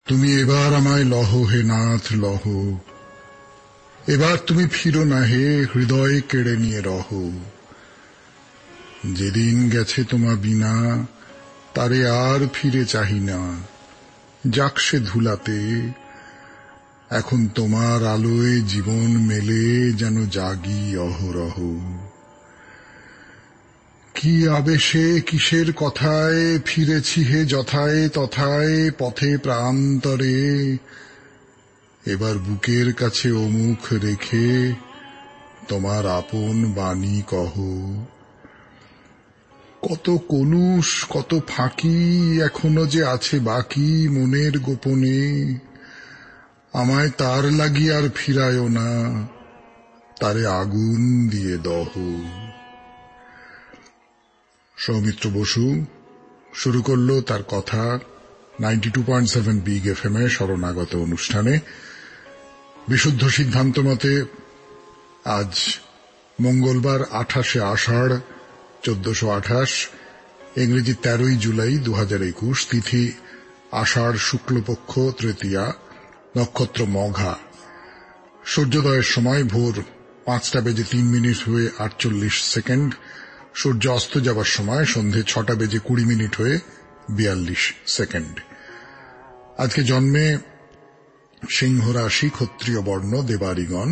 তুমি এবার আমায় লহ হে নাথ লহ, এবার তুমি ফিরো না হে হৃদয় কেড়ে নিয়ে রহ। যেদিন গেছে তোমা বিনা তারে আর ফিরে চাহি না, যাক সে ধুলাতে। এখন তোমার আলোয় জীবন মেলে যেন জাগি অহরহ। কি আবেশে কিসের কথায় ফিরেছি হে যথায় তথায় পথে প্রান্তরে। এবার বুকের কাছে ও মুখ রেখে তোমার আপন বাণী কহ। কত কলুষ কত ফাঁকি এখনো যে আছে বাকি মনের গোপনে। আমায় তার লাগি আর ফিরায় না, তারে আগুন দিয়ে দহ। সৌমিত্র বসু শুরু করল তার কথা 92.7 বিগ এফএম এ শরণাগত অনুষ্ঠানে। বিশুদ্ধ সিদ্ধান্ত মতে আজ মঙ্গলবার 28শে আষাঢ় 1428, ইংরেজি 13ই জুলাই 2021, তিথি আষাঢ় শুক্লপক্ষ তৃতীয়া, নক্ষত্র মঘা। সূর্যোদয়ের সময় ভোর 5:03 হয়ে 48 সেকেন্ড, সূর্য অস্ত যাবার সময় সন্ধে 6:20 হয়ে 42 সেকেন্ড। আজকে জন্মে সিংহ রাশি, ক্ষত্রিয় বর্ণ, দেবারিগণ।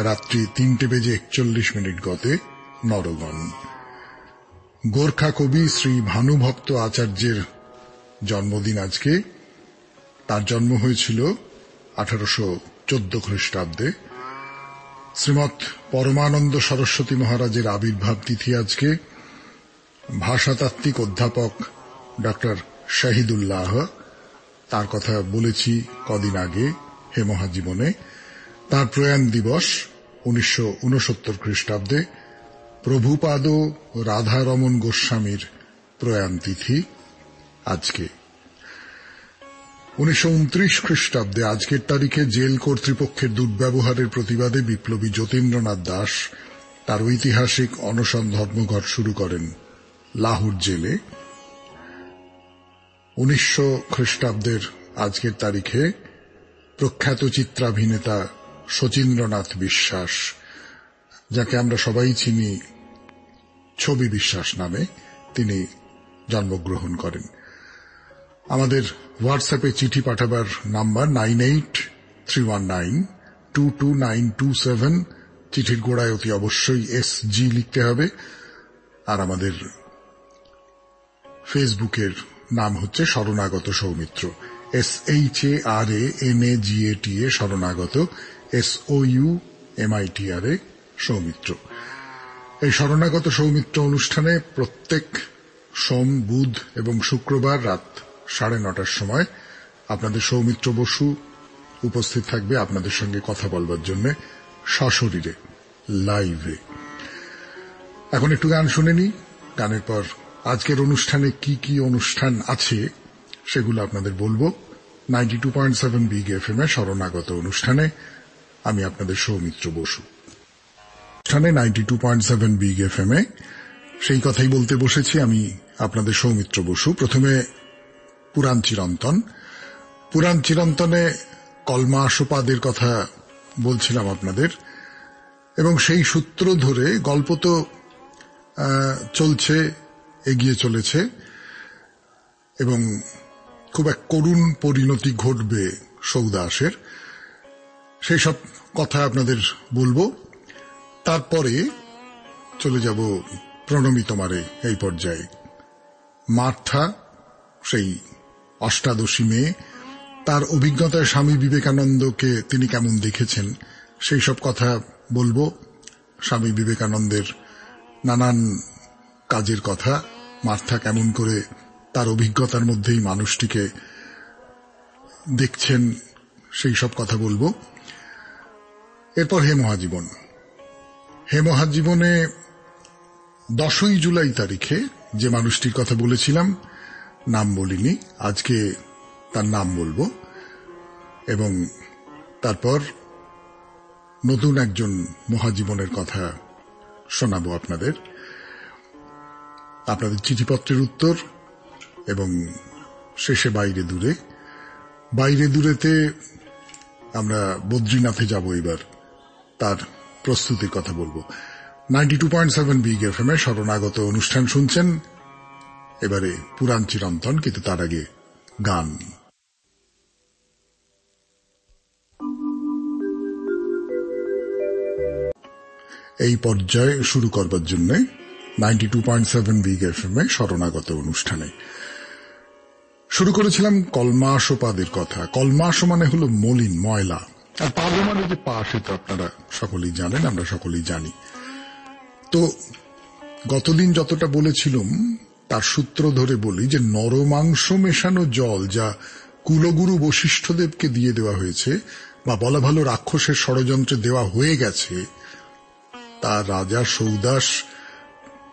রাত্রি 3:41 গতে নরগণ। গোর্খা কবি শ্রী ভানুভক্ত আচার্যের জন্মদিন আজকে। তার জন্ম হয়েছিল 1814 খ্রিস্টাব্দে। শ্রীমৎ পরমানন্দ সরস্বতী মহারাজের আবির্ভাব তিথি আজকে। ভাষাতাত্ত্বিক অধ্যাপক ডক্টর শাহিদুল্লাহ, তার কথা বলেছি কদিন আগে হে মহাজীবনে। তার প্রয়াণ দিবস 1969 খ্রিস্টাব্দে। প্রভুপাদ রাধারমণ গোস্বামীর প্রয়াণ তিথি আজকে। 1929 খ্রিস্টাব্দে আজকের তারিখে জেল কর্তৃপক্ষের দুর্ব্যবহারের প্রতিবাদে বিপ্লবী যতীন্দ্রনাথ দাস তার ঐতিহাসিক অনশন ধর্মঘট শুরু করেন লাহোর জেলে। 1900 খ্রিস্টাব্দের আজকের তারিখে প্রখ্যাত চিত্রাভিনেতা শচীন্দ্রনাথ বিশ্বাস, যাকে আমরা সবাই চিনি ছবি বিশ্বাস নামে, তিনি জন্মগ্রহণ করেন। আমাদের হোয়াটসঅ্যাপে চিঠি পাঠাবার নাম্বার 9831922927। চিঠির গোড়ায় অতি অবশ্যই SG লিখতে হবে। আর আমাদের ফেসবুকের নাম হচ্ছে শরণাগত সৌমিত্র, SHARANAGATA শরণাগত, SOUMITRA সৌমিত্র। এই শরণাগত সৌমিত্র অনুষ্ঠানে প্রত্যেক সোম, বুধ এবং শুক্রবার রাত 9:30 সময় আপনাদের সৌমিত্র বসু উপস্থিত থাকবে আপনাদের সঙ্গে কথা বলবার জন্য সশরীরে, লাইভে। এখন একটু গান শুনে নি। গানের পর আজকের অনুষ্ঠানে কি কি অনুষ্ঠান আছে সেগুলো আপনাদের বলবো। 92.7 বিগ এফএম এ শরণাগত অনুষ্ঠানে আমি আপনাদের সৌমিত্র বসু। অনুষ্ঠানে 92.7 বিগ এফএম এ সেই কথাই বলতে বসেছি আমি আপনাদের সৌমিত্র বসু। প্রথমে পুরাণ চিরন্তন। পুরাণ চিরন্তনে কলমা আশোপাদের কথা বলছিলাম আপনাদের, এবং সেই সূত্র ধরে গল্প তো চলছে, এগিয়ে চলেছে, এবং খুব এক করুণ পরিণতি ঘটবে সৌদাসের। সেই সব কথা আপনাদের বলবো। তারপরে চলে যাব প্রণমী তোমারে এই পর্যায়ে। মার্থা, সেই অষ্টাদশী মেয়ে, তার অভিজ্ঞতায় স্বামী বিবেকানন্দকে তিনি কেমন দেখেছেন সেই সব কথা বলবো। স্বামী বিবেকানন্দের নানান কাজের কথা, মার্থা কেমন করে তার অভিজ্ঞতার মধ্যেই মানুষটিকে দেখছেন সেই সব কথা বলবো। এরপর হে মহাজীবন। হে মহাজীবনে 10ই জুলাই তারিখে যে মানুষটির কথা বলেছিলাম, নাম বলিনি, আজকে তার নাম বলবো, এবং তারপর নতুন একজন মহাজীবনের কথা শোনাবো আপনাদের। আপনাদের চিঠিপত্রের উত্তর এবং শেষে বাইরে দূরে বাইরে দূরেতে আমরা বদ্রীনাথে যাব এবার, তার প্রস্তুতির কথা বলবো। 92.7 বিগ এফএম এ শরণাগত অনুষ্ঠান শুনছেন। এবারে পুরাণ চিরন্তন, কিন্তু তার আগে গান। এই পর্যায়ে শুরু করবার জন্য 92.7 বিগ এফএম এ শরণাগত অনুষ্ঠানে শুরু করেছিলাম কলমাসোপাদের কথা। কলমাস মানে হলো মলিন, ময়লা, আর পাদ মানে যে পা, সেটা আপনারা সকলেই জানেন, আমরা সকলেই জানি। তো গতদিন যতটা বলেছিলাম তার সূত্র ধরে বলি যে নরমাংস মেশানো জল যা কুলগুরু বশিষ্ঠদেবকে দিয়ে দেওয়া হয়েছে, বা বলা ভালো রাক্ষসের ষড়যন্ত্রে দেওয়া হয়ে গেছে, তা রাজা সৌদাস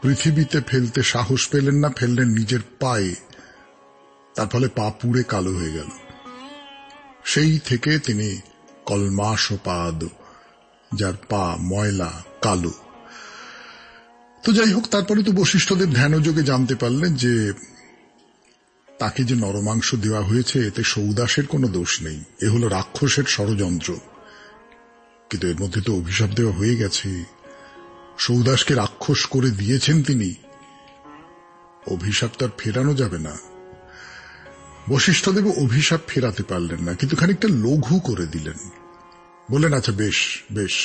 পৃথিবীতে ফেলতে সাহস পেলেন না, ফেললেন নিজের পায়ে। তার ফলে পা পুড়ে কালো হয়ে গেল। সেই থেকে তিনি কলমাসোপাদ, যার পা ময়লা, কালো। তো যাই হোক, তারপরে তো বশিষ্ঠদেব ধ্যানযোগে জানতে পারলেন যে তাকে যে নরমাংস দেওয়া হয়েছে এতে সৌদাসের কোনো দোষ নেই, এ হলো রাক্ষসের ষড়যন্ত্র। কিন্তু এর মধ্যে তো অভিশাপ দেওয়া হয়ে গেছে, সৌদাসকে রাক্ষস করে দিয়েছেন তিনি, অভিশাপ তার ফেরানো যাবে না। বশিষ্ঠদেব অভিশাপ ফেরাতে পারলেন না, কিন্তু খানিকটা লঘু করে দিলেন। বললেন, আচ্ছা বেশ বেশ,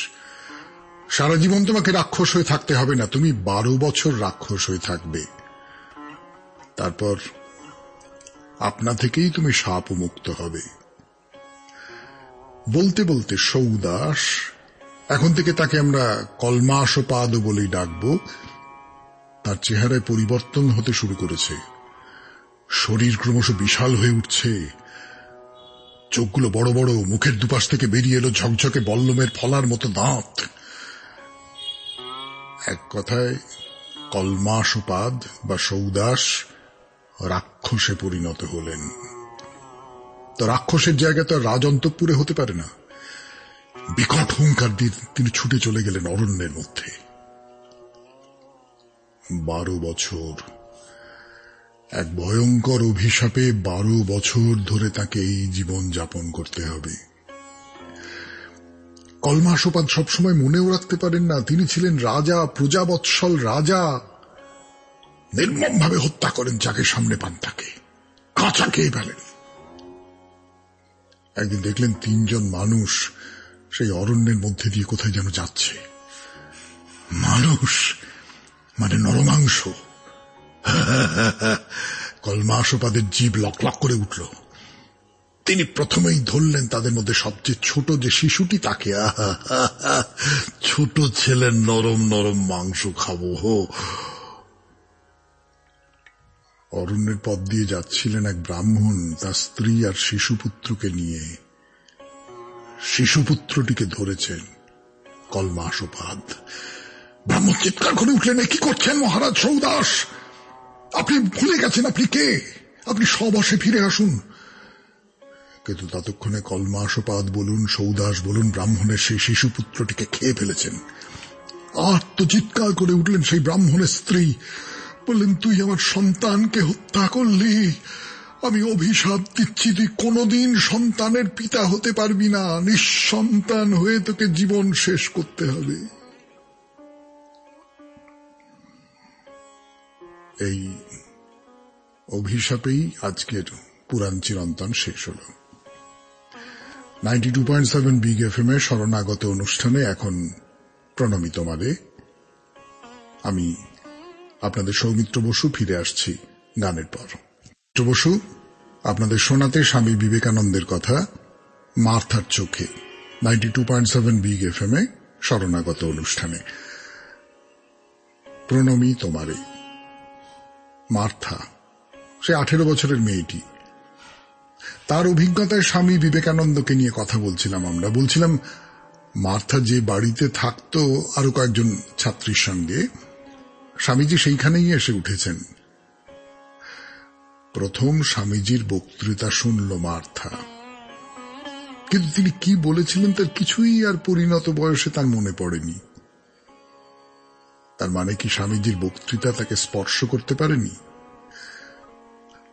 সারা জীবন তোমাকে রাক্ষস হয়ে থাকতে হবে না, তুমি 12 বছর রাক্ষস হয়ে থাকবে, তারপর আপনা থেকেই তুমি শাপ মুক্ত হবে। বলতে বলতে সৌদাস, এখন থেকে তাকে আমরা কলমাসোপাদ বলেই ডাকবো, তার চেহারায় পরিবর্তন হতে শুরু করেছে। শরীর ক্রমশ বিশাল হয়ে উঠছে, চোখগুলো বড় বড়, মুখের দুপাশ থেকে বেরিয়ে এলো ঝকঝকে বল্লমের ফলার মতো দাঁত। এক কথায় কলমাসোপাদ বা সৌদাস রাক্ষসে পরিণত হলেন। তো রাক্ষসের জায়গা তো রাজ অন্তঃপুরে হতে পারে না। বিকট হুঙ্কার দিয়ে তিনি ছুটে চলে গেলেন অরণ্যের মধ্যে। 12 বছর, এক ভয়ঙ্কর অভিশাপে 12 বছর ধরে তাকে এই জীবন যাপন করতে হবে। কলমাসোপাদ সবসময় মনেও রাখতে পারেন না তিনি ছিলেন রাজা, প্রজাবৎসল রাজা। নির্মমভাবে হত্যা করেন যাকে সামনে পান, তাকে কাঁচা খেয়ে ফেলেন। একদিন দেখলেন 3 জন মানুষ সেই অরণ্যের মধ্যে দিয়ে কোথায় যেন যাচ্ছে। মানুষ মানে নরমাংস। কলমাসোপাদের জিভ লক লক করে উঠল। তিনি প্রথমেই ধরলেন তাদের মধ্যে সবচেয়ে ছোট যে শিশুটি, তাকে। ছোট ছেলের নরম নরম মাংস খাবো। অরণ্যের পথ দিয়ে যাচ্ছিলেন এক ব্রাহ্মণ তার স্ত্রী আর শিশুপুত্রকে নিয়ে। শিশুপুত্রটিকে ধরেছেন কলমাসোপাদ। ব্রাহ্মণ চিৎকার করে উঠলেন, কি করছেন মহারাজ সৌদাস? আপনি ভুলে গেছেন আপনি কে? আপনি সবশে ফিরে আসুন। কিন্তু ততক্ষণে কলমাসোপাদ বলুন, সৌদাস বলুন, ব্রাহ্মণের সেই শিশুপুত্রটিকে খেয়ে ফেলেছেন। আর্তচিৎকার করে উঠলেন সেই ব্রাহ্মণের স্ত্রী, বললেন, তুই আমার সন্তানকে হত্যা করলি, আমি অভিশাপ দিচ্ছি, তুই কোনদিন সন্তানের পিতা হতে পারবি না, নিঃসন্তান হয়ে তোকে জীবন শেষ করতে হবে। এই অভিশাপেই আজকের পুরাণ চিরন্তন শেষ হল। 92.7 বিগ এফএম এর শরণাগত অনুষ্ঠানে এখন প্রণামী তোমারে। আমি আপনাদের সৌমিত্র বসু ফিরে আসছি গানের পর। বসু আপনাদের শোনাতে স্বামী বিবেকানন্দের কথা, মার্থার চোখে, 92.7 বিগ এফএম এ শরণাগত অনুষ্ঠানে। প্রণামী তোমারে। মার্থা, সে 18 বছরের মেয়েটি, তার অভিজ্ঞতায় স্বামী বিবেকানন্দকে নিয়ে কথা বলছিলাম আমরা। বলছিলাম মার্থা যে বাড়িতে থাকতো আরো কয়েকজন ছাত্রীর সঙ্গে, স্বামীজি সেইখানেই এসে উঠেছেন। প্রথম স্বামীজির বক্তৃতা শুনল মার্থা, কিন্তু তিনি কি বলেছিলেন তার কিছুই আর পরিণত বয়সে তার মনে পড়েনি। তার মানে কি স্বামীজির বক্তৃতা তাকে স্পর্শ করতে পারেনি?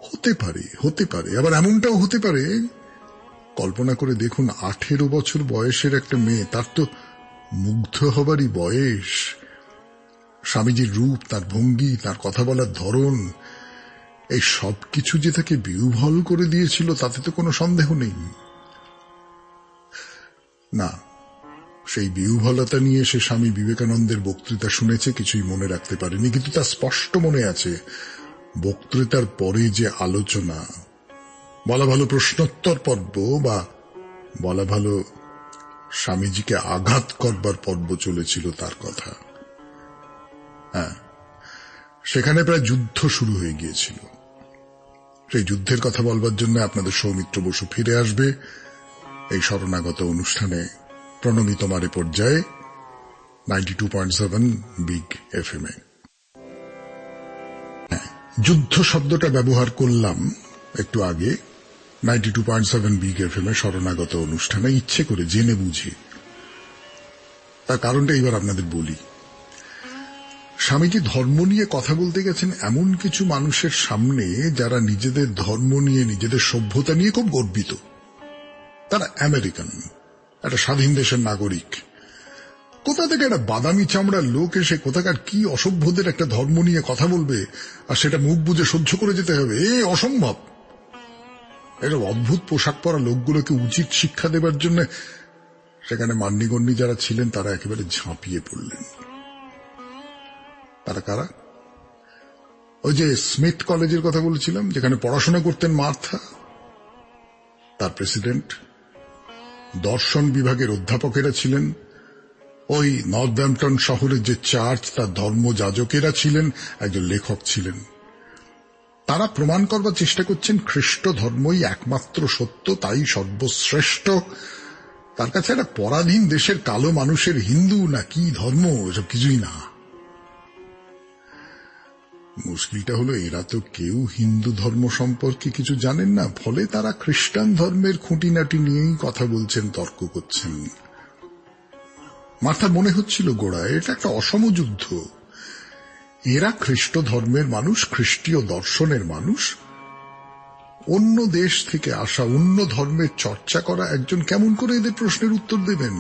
হতে পারে, হতে পারে। আবার এমনটাও হতে পারে কল্পনা করে দেখুন, 18 বছর বয়সের একটা মেয়ে, তার তো মুগ্ধ হবারই বয়স। স্বামীজির রূপ, তার ভঙ্গি, তার কথা বলার ধরন, এই সবকিছু যে তাকে বিহ্বল করে দিয়েছিল তাতে তো কোনো সন্দেহ নেই। না, সেই বিহ্বলতা নিয়ে সে স্বামী বিবেকানন্দের বক্তৃতা শুনেছে, কিছুই মনে রাখতে পারেনি, কিন্তু তার স্পষ্ট মনে আছে বক্তৃতার পরে যে আলোচনা, বলা ভালো প্রশ্নোত্তর পর্ব, বা বলা ভালো স্বামীজিকে আঘাত করবার পর্ব চলেছিল তার কথা। হ্যাঁ, সেখানে প্রায় যুদ্ধ শুরু হয়ে গিয়েছিল। সেই যুদ্ধের কথা বলবার জন্য আপনাদের সৌমিত্র বসু ফিরে আসবে এই শরণাগত অনুষ্ঠানে প্রণমী তোমারে পর্যায়ে 92.7 বিগ FM এ। যুদ্ধ শব্দটা ব্যবহার করলাম একটু আগে 92.7 বিগ FM এ শরণাগত অনুষ্ঠানে, ইচ্ছে করে, জেনে বুঝে। তার কারণটা এবার আপনাদের বলি। স্বামীজি ধর্ম নিয়ে কথা বলতে গেছেন এমন কিছু মানুষের সামনে যারা নিজেদের ধর্ম নিয়ে, নিজেদের সভ্যতা নিয়ে খুব গর্বিত। তারা আমেরিকান, একটা স্বাধীন দেশের নাগরিক। কোথা থেকে একটা বাদামি চামড়ার লোক এসে কোথাকার কি অসভ্যদের একটা ধর্ম নিয়ে কথা বলবে, আর সেটা মুখ বুজে সহ্য করে যেতে হবে? অসম্ভব। এটা অদ্ভুত পোশাক পরা লোকগুলোকে উচিত শিক্ষা দেবার জন্য সেখানে মান্যগণ্যী যারা ছিলেন তারা একেবারে ঝাঁপিয়ে পড়লেন। তারা কারা? ওই যে স্মিথ কলেজের কথা বলেছিলাম, যেখানে পড়াশোনা করতেন মার্থা, তার প্রেসিডেন্ট। দর্শন বিভাগের অধ্যাপকেরা ছিলেন। ওই নর্দাম্পটন শহরের যে চার্চ, তার ধর্মযাজকেরা ছিলেন, একজন লেখক ছিলেন। তারা প্রমাণ করবার চেষ্টা করছেন খ্রিস্ট ধর্মই একমাত্র সত্য, তাই সর্বশ্রেষ্ঠ। তার কাছে একটা পরাধীন দেশের কালো মানুষের হিন্দু না কি ধর্ম, এসব কিছুই না। মুশকিলটা হলো এরা তো কেউ হিন্দু ধর্ম সম্পর্কে কিছু জানেন না, ফলে তারা খ্রিস্টান ধর্মের খুঁটিনাটি নিয়েই কথা বলছেন, তর্ক করছেন। মাথার মনে হচ্ছিল গোড়ায় এটা একটা অসম যুদ্ধ। এরা খ্রিস্ট ধর্মের মানুষ, খ্রিস্টীয় দর্শনের মানুষ। অন্য দেশ থেকে আসা, অন্য ধর্মের চর্চা করা একজন কেমন করে এদের প্রশ্নের উত্তর দেবেন,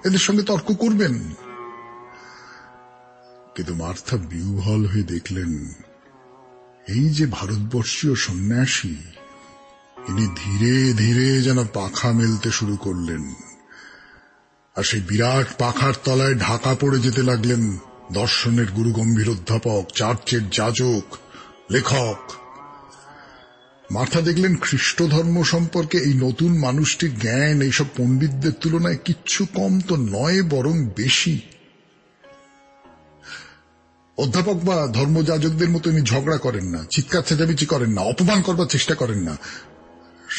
এদের সঙ্গে তর্ক করবেন? কিন্তু মার্থা বিহ্বল হয়ে দেখলেন এই যে ভারতবর্ষীয় সন্ন্যাসী, ইনি ধীরে ধীরে যেন পাখা মেলতে শুরু করলেন, আর সেই বিরাট পাখার তলায় ঢাকা পড়ে যেতে লাগলেন দর্শনের গুরু গম্ভীর অধ্যাপক, চার্চের যাজক, লেখক। মার্থা দেখলেন খ্রিস্ট ধর্ম সম্পর্কে এই নতুন মানুষটির জ্ঞান এইসব পণ্ডিতদের তুলনায় কিচ্ছু কম তো নয়, বরং বেশি। অধ্যাপক বা ধর্মযাজকদের মতো ইনি ঝগড়া করেন না, চিৎকার চেঁচামেচি করেন না, অপমান করবার চেষ্টা করেন না।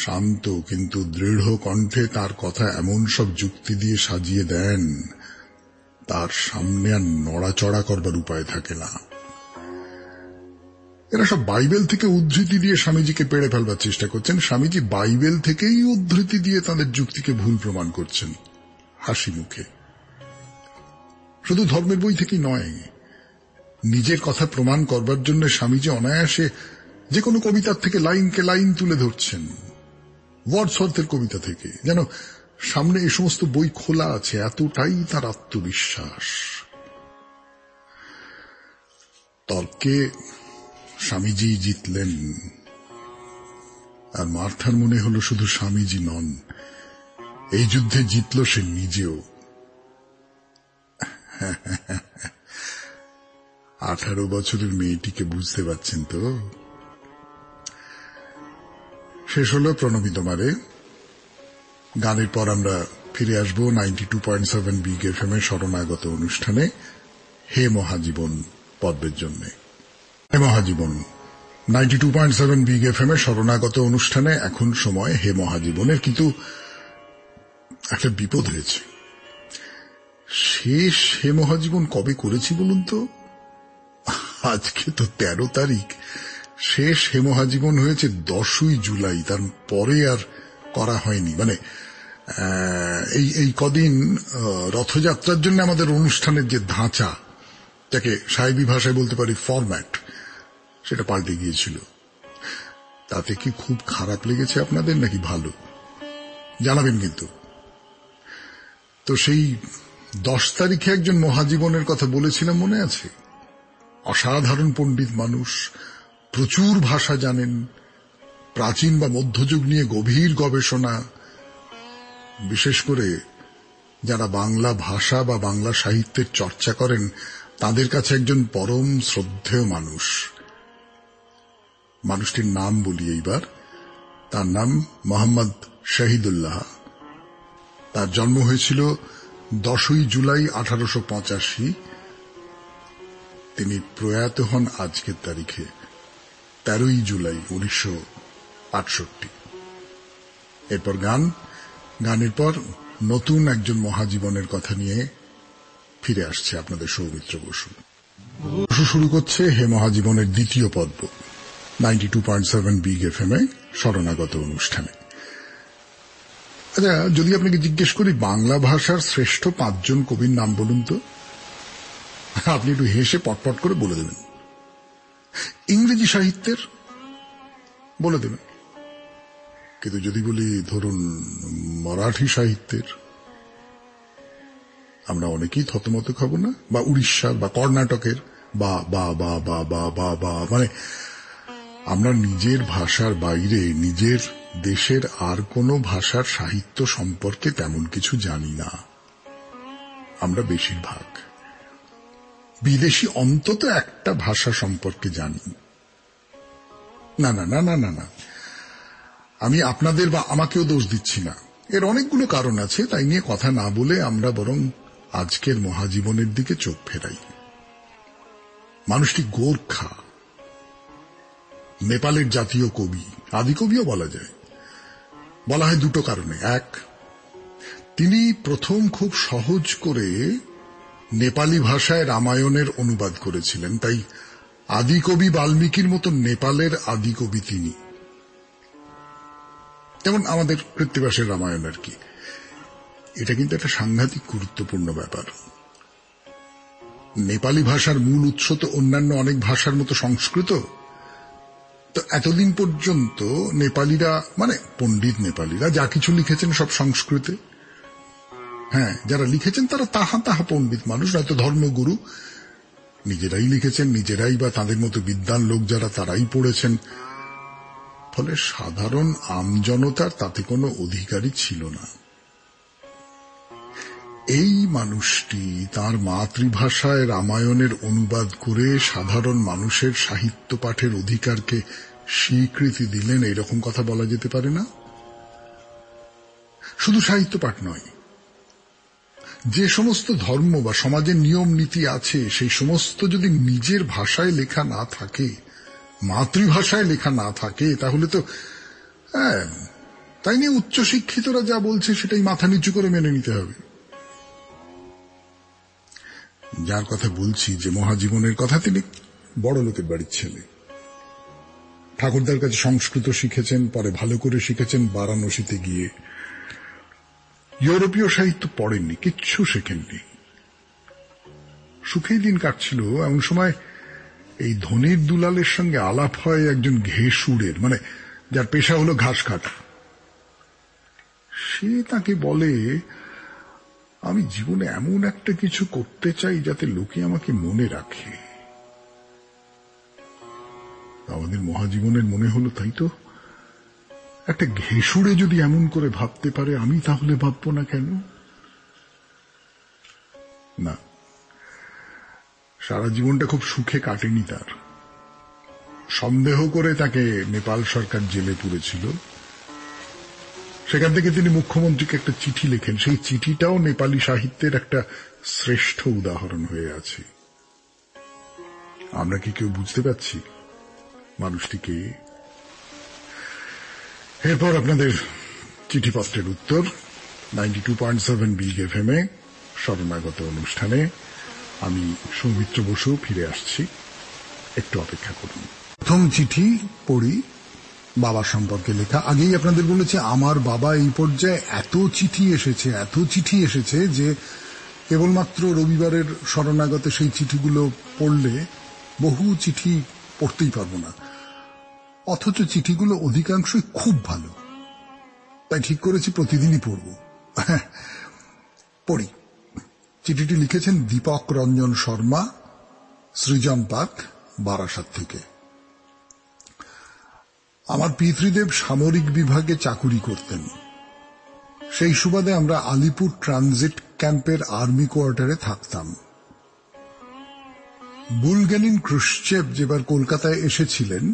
শান্ত কিন্তু দৃঢ় কণ্ঠে তার কথা এমন সব যুক্তি দিয়ে সাজিয়ে দেন, তার সামনে আর নড়াচড়া করবার উপায় থাকে না। এরা সব বাইবেল থেকে উদ্ধৃতি দিয়ে স্বামীজিকে পেড়ে ফেলবার চেষ্টা করছেন। স্বামীজি বাইবেল থেকেই উদ্ধৃতি দিয়ে তাদের যুক্তিকে ভুল প্রমাণ করছেন হাসি মুখে। শুধু ধর্মের বই থেকেই নয়, নিজের কথা প্রমাণ করবার জন্য স্বামীজি অনায়াসে যে কোনো কবিতার থেকে লাইনকে লাইন তুলে ধরছেন, ওয়ার্ডসওয়ার্থের কবিতা থেকে, যেন সামনে এই সমস্ত বই খোলা আছে, এতটাই তার আত্মবিশ্বাস। তর্কে স্বামীজি জিতলেন, আর মার্থার মনে হলো শুধু স্বামীজি নন, এই যুদ্ধে জিতল সে নিজেও। 18 বছরের মেয়েটিকে বুঝতে পারছেন তো? শেষ হলো প্রণমী তোমারে। গানের পর আমরা ফিরে আসবো 92.7 বিগ FM এর শরণাগত অনুষ্ঠানে হে মহাজীবন পর্বের জন্য। হে মহাজীবন 92.7 বিগ FM এর শরণাগত অনুষ্ঠানে এখন সময় হে মহাজীবনের। কিন্তু একটা বিপদ হয়েছে। শেষ হে মহাজীবন কবে করেছি বলুন তো? আজকে তো 13 তারিখ। শেষ হে মহাজীবন হয়েছে 10ই জুলাই, তার পরে আর করা হয়নি। মানে এই কদিন রথযাত্রার জন্য আমাদের অনুষ্ঠানের যে ধাঁচা, যাকে সাহেবী ভাষায় বলতে পারি ফরম্যাট, সেটা পাল্টে গিয়েছিল। তাতে কি খুব খারাপ লেগেছে আপনাদের নাকি ভালো? জানাবেন কিন্তু। তো সেই 10 তারিখে একজন মহাজীবনের কথা বলেছিলাম, মনে আছে? অসাধারণ পণ্ডিত মানুষ, প্রচুর ভাষা জানেন, প্রাচীন বা মধ্যযুগ নিয়ে গভীর গবেষণা, বিশেষ করে যারা বাংলা ভাষা বা বাংলা সাহিত্যের চর্চা করেন তাদের কাছে একজন পরম শ্রদ্ধেয় মানুষ। মানুষটির নাম বলি এইবার। তার নাম মোহাম্মদ শহীদুল্লাহ। তার জন্ম হয়েছিল 10ই জুলাই 1885। তিনি প্রয়াত হন আজকের তারিখে 13ই জুলাই 1968। এরপর গানের পর নতুন একজন মহাজীবনের কথা নিয়ে ফিরে আসছে আপনাদের সৌমিত্র বসু। শুরু করছে হে মহাজীবনের দ্বিতীয় পর্ব 92.7 বিগ এফএম এ শরণাগত অনুষ্ঠানে। আচ্ছা, যদি আপনাকে জিজ্ঞেস করি বাংলা ভাষার শ্রেষ্ঠ 5 জন কবির নাম বলুন তো, আপনি একটু হেসে পটপট করে বলে দেবেন। ইংরেজি সাহিত্যের বলে দেবেন, কিন্তু যদি বলি ধরুন মারাঠি সাহিত্যের, আমরা অনেকেই থতমত খাবো না? বা উড়িষ্যার বা কর্ণাটকের বা বা বা বা বা বা বা মানে আমরা নিজের ভাষার বাইরে নিজের দেশের আর কোনো ভাষার সাহিত্য সম্পর্কে তেমন কিছু জানি না। আমরা বেশিরভাগ বিদেশি অন্তত একটা ভাষা সম্পর্কে জানি না। না না না না না, আমি আপনাদের বা আমাকেও দোষ দিচ্ছি না। এর অনেকগুলো কারণ আছে, তাই নিয়ে কথা না বলে আমরা বরং আজকের মহাজীবনের দিকে চোখ ফেরাই। মানুষটি গোর্খা, নেপালের জাতীয় কবি, আদিকবিও বলা যায়। বলা হয় দুটো কারণে। এক, তিনি প্রথম খুব সহজ করে নেপালি ভাষায় রামায়ণের অনুবাদ করেছিলেন, তাই আদিকবি বাল্মীকির মতো নেপালের আদিকবি তিনি। যেমন আমাদের কৃত্তিবাসের রামায়ণ আর কি। এটা কিন্তু একটা সাংঘাতিক গুরুত্বপূর্ণ ব্যাপার। নেপালি ভাষার মূল উৎস তো অন্যান্য অনেক ভাষার মতো সংস্কৃত। তো এতদিন পর্যন্ত নেপালিরা, মানে পণ্ডিত নেপালিরা যা কিছু লিখেছেন সব সংস্কৃতে। হ্যাঁ, যারা লিখেছেন তারা তাহা পণ্ডিত মানুষ, নয়তো ধর্মগুরু। নিজেরাই লিখেছেন, নিজেরাই বা তাদের মতো বিদ্বান লোক যারা তারাই পড়েছেন। ফলে সাধারণ আমজনতার তাতে কোনো অধিকারই ছিল না। এই মানুষটি তার মাতৃভাষায় রামায়ণের অনুবাদ করে সাধারণ মানুষের সাহিত্য পাঠের অধিকারকে স্বীকৃতি দিলেন, এরকম কথা বলা যেতে পারে না? শুধু সাহিত্য পাঠ নয়, যে সমস্ত ধর্ম বা সমাজের নিয়ম নীতি আছে সেই সমস্ত যদি নিজের ভাষায় লেখা না থাকে, মাতৃভাষায় লেখা না থাকে, তাহলে তো তাই নিয়ে উচ্চশিক্ষিতরা যা বলছে সেটাই মাথা নিচু করে মেনে নিতে হবে। যার কথা বলছি, যে মহাজীবনের কথা, তিনি বড় লোকের বাড়ির ছেলে। ঠাকুরদার কাছে সংস্কৃত শিখেছেন, পরে ভালো করে শিখেছেন বারাণসীতে গিয়ে। ইউরোপীয় সাহিত্য পড়েননি, কিচ্ছু শেখেননি। সুখেই দিন কাটছিল। এমন সময় এই ধনির দুলালের সঙ্গে আলাপ হয় একজন ঘেষুরের, মানে যার পেশা হলো ঘাস কাটা। সে তাকে বলে, আমি জীবনে এমন একটা কিছু করতে চাই যাতে লোকে আমাকে মনে রাখে। আমাদের মহাজীবনের মনে হলো, তাই তো, একটা ঘেষুরে যদি এমন করে ভাবতে পারে, আমি তাহলে ভাববো না কেন? না, সারা জীবনটা খুব সুখে কাটেনি তার। সন্দেহ করে তাকে নেপাল সরকার জেলে পুরেছিল। সেখান থেকে তিনি মুখ্যমন্ত্রীকে একটা চিঠি লেখেন। সেই চিঠিটাও নেপালি সাহিত্যের একটা শ্রেষ্ঠ উদাহরণ হয়ে আছে। আমরা কি কেউ বুঝতে পারছি মানুষটিকে? এরপর আপনাদের চিঠিপত্রের উত্তর 92.7 বিগ এফএম এ শরণাগত অনুষ্ঠানে আমি সৌমিত্র বসু ফিরে আসছি। একটু অপেক্ষা করুন। প্রথম চিঠি পড়ি, বাবা সম্পর্কে লেখা। আগেই আপনাদের বলেছি আমার বাবা এই পর্যায়ে এত চিঠি এসেছে যে কেবলমাত্র রবিবারের শরণাগত সেই চিঠিগুলো পড়লে বহু চিঠি পড়তেই পারবো না। অথচ চিঠিগুলো অধিকাংশই খুব ভালো। তাই ঠিক করেছি প্রতিদিনই পড়ব। পড়ি। চিঠিটি লিখেছেন দীপক রঞ্জন শর্মা, সৃজন পার্ক, বারাসাত থেকে। আমার পিতৃদেব সামরিক বিভাগে চাকুরি করতেন। সেই সুবাদে আমরা আলিপুর ট্রানজিট ক্যাম্পের আর্মি কোয়ার্টারে থাকতাম। বুলগেনিন ক্রুশ্চেভ যেবার কলকাতায় এসেছিলেন,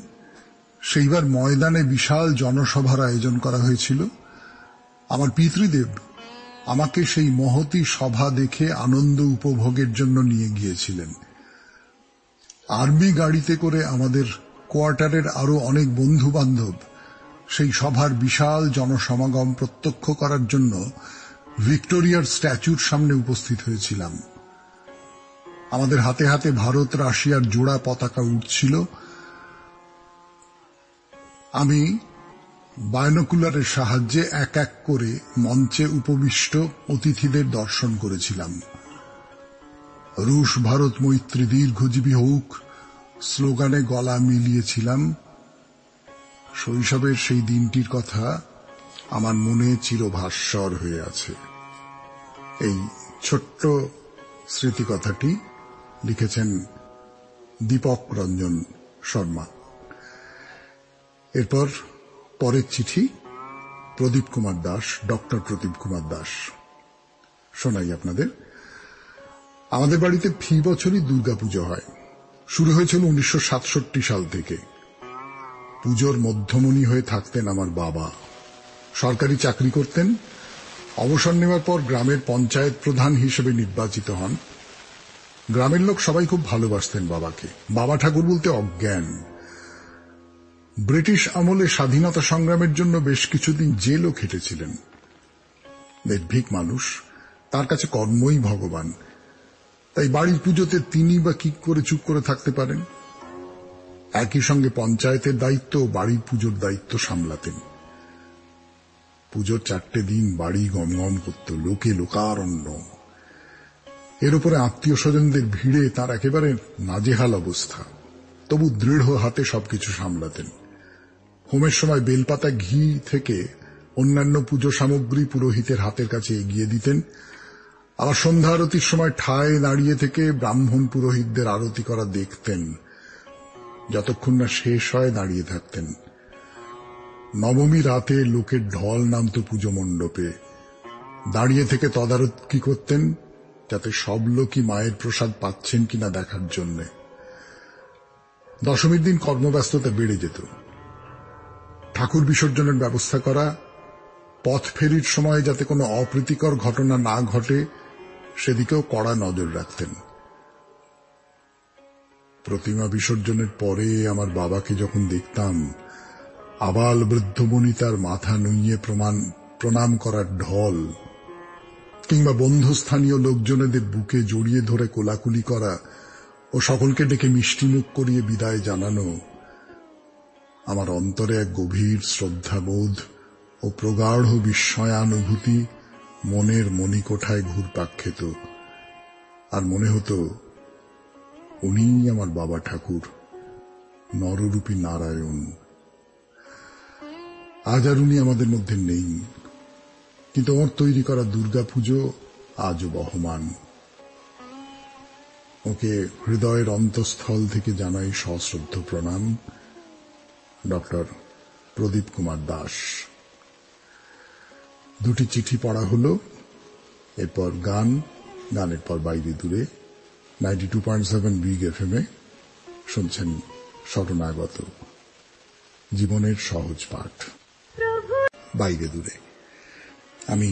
সেইবার ময়দানে বিশাল জনসভার আয়োজন করা হয়েছিল। আমার পিতৃদেব আমাকে সেই মহতী সভা দেখে আনন্দ উপভোগের জন্য নিয়ে গিয়েছিলেন। আর্মি গাড়িতে করে আমাদের কোয়ার্টারের আরো অনেক বন্ধু বান্ধব সেই সভার বিশাল জনসমাগম প্রত্যক্ষ করার জন্য ভিক্টোরিয়ার স্ট্যাচুর সামনে উপস্থিত হয়েছিলাম। আমাদের হাতে হাতে ভারত রাশিয়ার জোড়া পতাকা উঠছিল। আমি বায়োনোকুলারের সাহায্যে এক এক করে মঞ্চে উপবিষ্ট অতিথিদের দর্শন করেছিলাম। রুশ ভারত মৈত্রী দীর্ঘজীবী হোক স্লোগানে গলা মিলিয়েছিলাম। শৈশবের সেই দিনটির কথা আমার মনে চিরভাস্বর হয়ে আছে। এই ছোট্ট স্মৃতিকথাটি লিখেছেন দীপক রঞ্জন শর্মা। এরপর পরের চিঠি প্রদীপ কুমার দাস, ডক্টর প্রদীপ কুমার দাস। শোনাই আপনাদের। আমাদের বাড়িতে ফি বছরই দুর্গাপুজো হয়। শুরু হয়েছিল 1967 সাল থেকে। পুজোর মধ্যমণি হয়ে থাকতেন আমার বাবা। সরকারি চাকরি করতেন। অবসর নেওয়ার পর গ্রামের পঞ্চায়েত প্রধান হিসেবে নির্বাচিত হন। গ্রামের লোক সবাই খুব ভালোবাসতেন বাবাকে। বাবা ঠাকুর বলতে অজ্ঞান। ব্রিটিশ আমলে স্বাধীনতা সংগ্রামের জন্য বেশ কিছুদিন জেলও খেটেছিলেন। নির্ভীক মানুষ, তার কাছে কর্মই ভগবান। তাই বাড়ির পুজোতে তিনি বা কি করে চুপ করে থাকতে পারেন। একই সঙ্গে পঞ্চায়েতের দায়িত্ব ও বাড়ির পুজোর দায়িত্ব সামলাতেন। পুজোর 4টে দিন বাড়ি গমগম করত, লোকে লোকারণ্য। এর উপরে আত্মীয় স্বজনদের ভিড়ে তার একেবারে নাজেহাল অবস্থা। তবু দৃঢ় হাতে সবকিছু সামলাতেন। হোমের সময় বেলপাতা, ঘি থেকে অন্যান্য পুজো সামগ্রী পুরোহিতের হাতের কাছে এগিয়ে দিতেন। আবার সন্ধ্যা আরতির সময় ঠায় দাঁড়িয়ে থেকে ব্রাহ্মণ পুরোহিতদের আরতি করা দেখতেন। যতক্ষণ না শেষ হয় দাঁড়িয়ে থাকতেন। নবমী রাতে লোকের ঢল নামত পুজো মণ্ডপে। দাঁড়িয়ে থেকে তদারকি করতেন যাতে সব লোকই মায়ের প্রসাদ পাচ্ছেন কিনা দেখার জন্য। দশমীর দিন কর্মব্যস্ততা বেড়ে যেত। ঠাকুর বিসর্জনের ব্যবস্থা করা, পথ ফেরির সময় যাতে কোনো অপ্রীতিকর ঘটনা না ঘটে সেদিকেও কড়া নজর রাখতেন। প্রতিমা বিসর্জনের পরে আমার বাবাকে যখন দেখতাম, আবাল বৃদ্ধ বনিতার মাথা নুইয়ে প্রণাম করার ঢল, কিংবা বন্ধুস্থানীয় লোকজনেদের বুকে জড়িয়ে ধরে কোলাকুলি করা ও সকলকে ডেকে মিষ্টিমুখ করিয়ে বিদায় জানানো, আমার অন্তরে এক গভীর শ্রদ্ধাবোধ ও প্রগাঢ় বিস্ময়ানুভূতি মনের মণিকোঠায় ঘুরপাক খেত। আর মনে হতো উনিই আমার বাবা ঠাকুর, নররূপী নারায়ণ। আজ আর উনি আমাদের মধ্যে নেই, কিন্তু ওর তৈরি করা দুর্গাপুজো আজও বহমান। ওকে হৃদয়ের অন্তঃস্থল থেকে জানাই সশ্রদ্ধ প্রণাম। ডক্টর প্রদীপ কুমার দাস। দুটি চিঠি পড়া হলো। এরপর গান, গানের পর বাইরে দূরে 92.7 বিগ এফএম-এ শুনছেন শরণাগত, জীবনের সহজ পাঠ। বাইরে দূরে আমি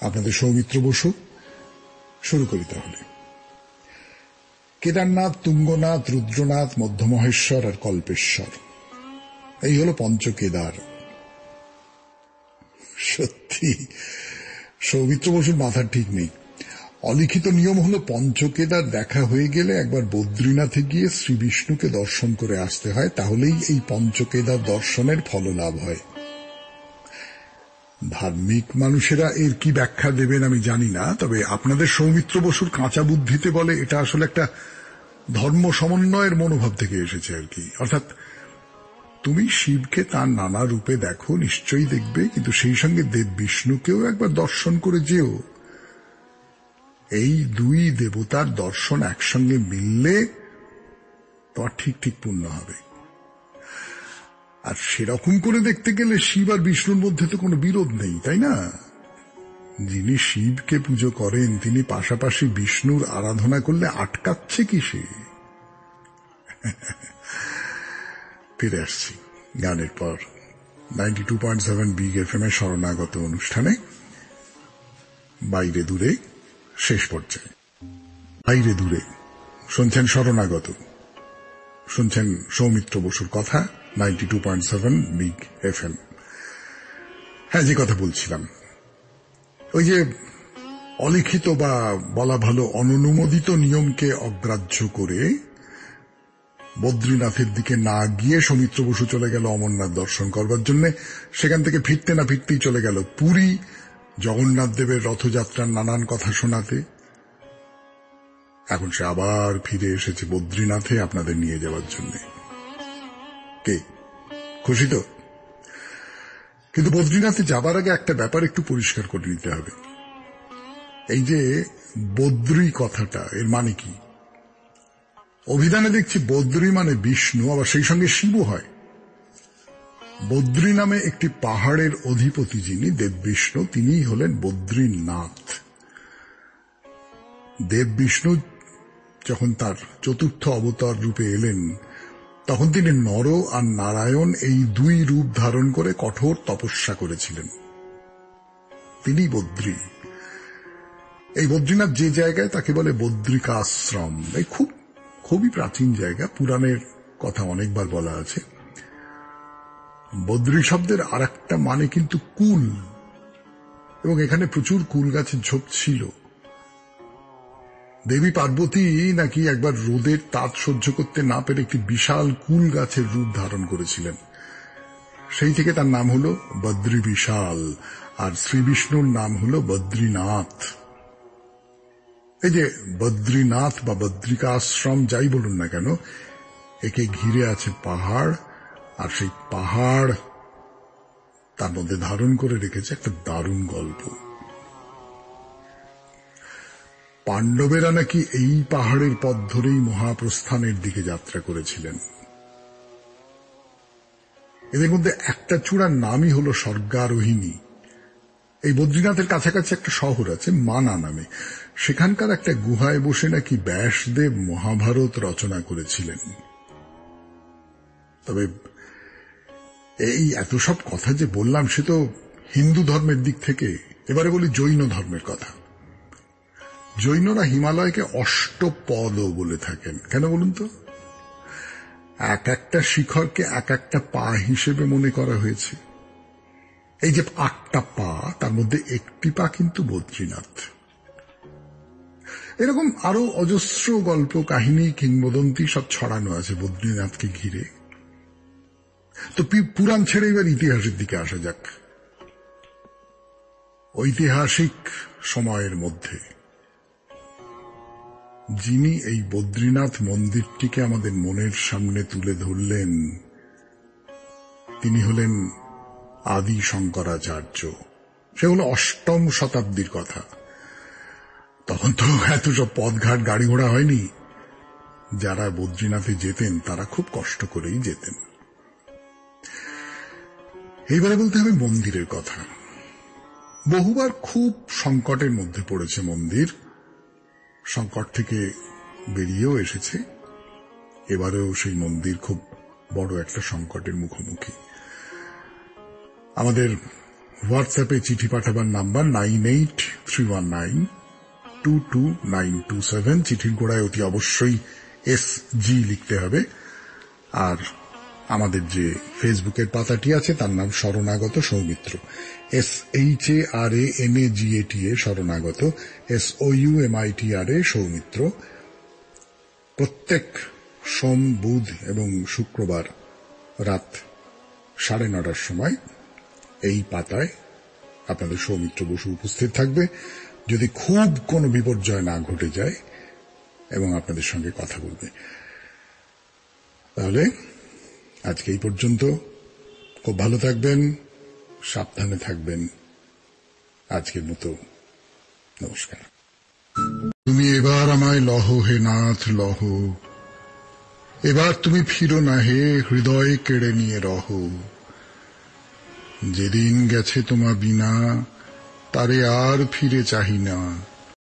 আপনাদের সৌমিত্র বসু। শুরু করি তাহলে। কেদারনাথ, তুঙ্গনাথ, রুদ্রনাথ, মধ্যমহেশ্বর আর কল্পেশ্বর, এই হলো পঞ্চকেদার। সত্যি সৌমিত্র বসুর মাথার ঠিক নেই। অলিখিত নিয়ম হলো পঞ্চকেদার দেখা হয়ে গেলে একবার বদ্রীনাথে গিয়ে শ্রী বিষ্ণুকে দর্শন করে আসতে হয়, তাহলেই এই পঞ্চকেদার দর্শনের ফল লাভ হয়। ধার্মিক মানুষেরা এর কি ব্যাখ্যা দেবেন আমি জানি না, তবে আপনাদের সৌমিত্র বসুর কাঁচা বুদ্ধিতে বলে এটা আসলে একটা ধর্ম সমন্বয়ের মনোভাব থেকে এসেছে আর কি। অর্থাৎ তুমি শিবকে তার নানা রূপে দেখো, নিশ্চয়ই দেখবে, কিন্তু সেই সঙ্গে দেব বিষ্ণুকেও একবার দর্শন করে যেও। এই দুই দেবতার দর্শন একসঙ্গে মিললে তোমার ঠিক ঠিক পূর্ণ হবে। আর সেরকম করে দেখতে গেলে শিব আর বিষ্ণুর মধ্যে তো কোনো বিরোধ নেই, তাই না? যিনি শিবকে পুজো করেন তিনি পাশাপাশি বিষ্ণুর আরাধনা করলে আটকাচ্ছে কি সে? ফিরে আসছি গানের পর 92.7 বিগ এফএম এর শরণাগত অনুষ্ঠানে বাইরে দূরে শেষ পর্যায়ে। বাইরে দূরে শুনছেন শরণাগত, শুনছেন সৌমিত্র বসুর কথা 92.7 বিগ এফএম। হ্যাঁ, যে কথা বলছিলাম, ওই যে অলিখিত বা বলা ভালো অননুমোদিত নিয়মকে অগ্রাহ্য করে বদ্রীনাথের দিকে না গিয়ে সৌমিত্র বসু চলে গেল অমরনাথ দর্শন করবার জন্য। সেখান থেকে ফিরতে না ফিরতেই চলে গেল পুরী, জগন্নাথ দেবের রথযাত্রার নানান কথা শোনাতে। এখন সে আবার ফিরে এসেছে বদ্রীনাথে আপনাদের নিয়ে যাওয়ার জন্য। কে খুশি তো? কিন্তু বদ্রীনাথে যাবার আগে একটা ব্যাপার একটু পরিষ্কার করে নিতে হবে। এই যে বদ্রী কথাটা, এর মানে কি? অভিধানে দেখছি বদ্রী মানে বিষ্ণু, আবার সেই সঙ্গে শিবও হয়। বদ্রী নামে একটি পাহাড়ের অধিপতি যিনি দেব বিষ্ণু, তিনিই হলেন বদ্রীনাথ। দেব বিষ্ণু যখন তার চতুর্থ অবতার রূপে এলেন, তখন তিনি নর আর নারায়ণ এই দুই রূপ ধারণ করে কঠোর তপস্যা করেছিলেন। তিনি বদ্রী। এই বদ্রীনাথ যে জায়গায়, তাকে বলে বদ্রিকাশ্রম। এই খুবই প্রাচীন জায়গা, পুরাণের কথা অনেকবার বলা আছে। বদ্রী শব্দের আর একটা মানে কিন্তু কুল, এবং এখানে প্রচুর কুল গাছের ঝোপ ছিল। দেবী পার্বতী নাকি একবার রোদের তাপ সহ্য করতে না পেরে একটি বিশাল কুল গাছের রূপ ধারণ করেছিলেন। সেই থেকে তার নাম হল বদ্রী বিশাল, আর শ্রী বিষ্ণুর নাম হল বদ্রীনাথ। এই যে বদ্রীনাথ বা বদ্রিকাশ্রম যাই বলুন না কেন, একে ঘিরে আছে পাহাড়, আর সেই পাহাড় তার মধ্যে ধারণ করে রেখেছে একটা দারুণ গল্প। পাণ্ডবেরা নাকি এই পাহাড়ের পথ ধরেই মহাপ্রস্থানের দিকে যাত্রা করেছিলেন। এদের মধ্যে একটা চূড়ার নামই হল স্বর্গারোহিণী। এই বদ্রীনাথের কাছাকাছি একটা শহর আছে মানা নামে, সেখানকার একটা গুহায় বসে নাকি ব্যাসদেব মহাভারত রচনা করেছিলেন। তবে এই এত সব কথা যে বললাম সে তো হিন্দু ধর্মের দিক থেকে। এবারে বলি জৈন ধর্মের কথা। জৈনরা হিমালয়কে অষ্টপদও বলে থাকেন। কেন বলুন তো? এক একটা শিখরকে এক একটা পা হিসেবে মনে করা হয়েছে। এই যে 8টা পা, তার মধ্যে একটি পা কিন্তু বদ্রীনাথ। এরকম আরো অজস্র গল্প, কাহিনী, কিংবদন্তি সব ছড়ানো আছে বদ্রীনাথকে ঘিরে। তো পুরাণ ছেড়ে এবার ইতিহাসের দিকে আসা যাক। ঐতিহাসিক সময়ের মধ্যে যিনি এই বদ্রীনাথ মন্দিরটিকে আমাদের মনের সামনে তুলে ধরলেন, তিনি হলেন আদি শঙ্করাচার্য। সে হল 8ম শতাব্দীর কথা। তখন তো এত সব পথঘাট, গাড়ি ঘোড়া হয়নি। যারা বদ্রীনাথে যেতেন তারা খুব কষ্ট করেই যেতেন। এইবারে বলতে হবে মন্দিরের কথা। বহুবার খুব সংকটের মধ্যে পড়েছে মন্দির, সংকট থেকে বেরিয়েও এসেছে। এবারেও সেই মন্দির খুব বড় একটা সংকটের মুখোমুখি। আমাদের হোয়াটসঅ্যাপে চিঠি পাঠাবার নাম্বার 9831922927। চিঠির গোড়ায় অতি অবশ্যই SG লিখতে হবে। আর আমাদের যে ফেসবুকের পাতাটি আছে তার নাম শরণাগত সৌমিত্র, SHARANAGATA শরণাগত, SOUMITRA সৌমিত্র। প্রত্যেক সোম, বুধ এবং শুক্রবার রাত 9:30টার সময় এই পাতায় আপনাদের সৌমিত্র বসু উপস্থিত থাকবে, যদি খুব কোনো বিপর্যয় না ঘটে যায়, এবং আপনাদের সঙ্গে কথা বলবে। তাহলে আজকে এই পর্যন্ত। খুব ভালো থাকবেন, সাবধানে থাকবেন। আজকের মতো নমস্কার। তুমি এবার আমায় লহ হে নাথ লহ, এবার তুমি ফিরো না হে, হৃদয় কেড়ে নিয়ে রহ। যেদিন গেছে তোমা বিনা, তারে আর ফিরে চাহি না।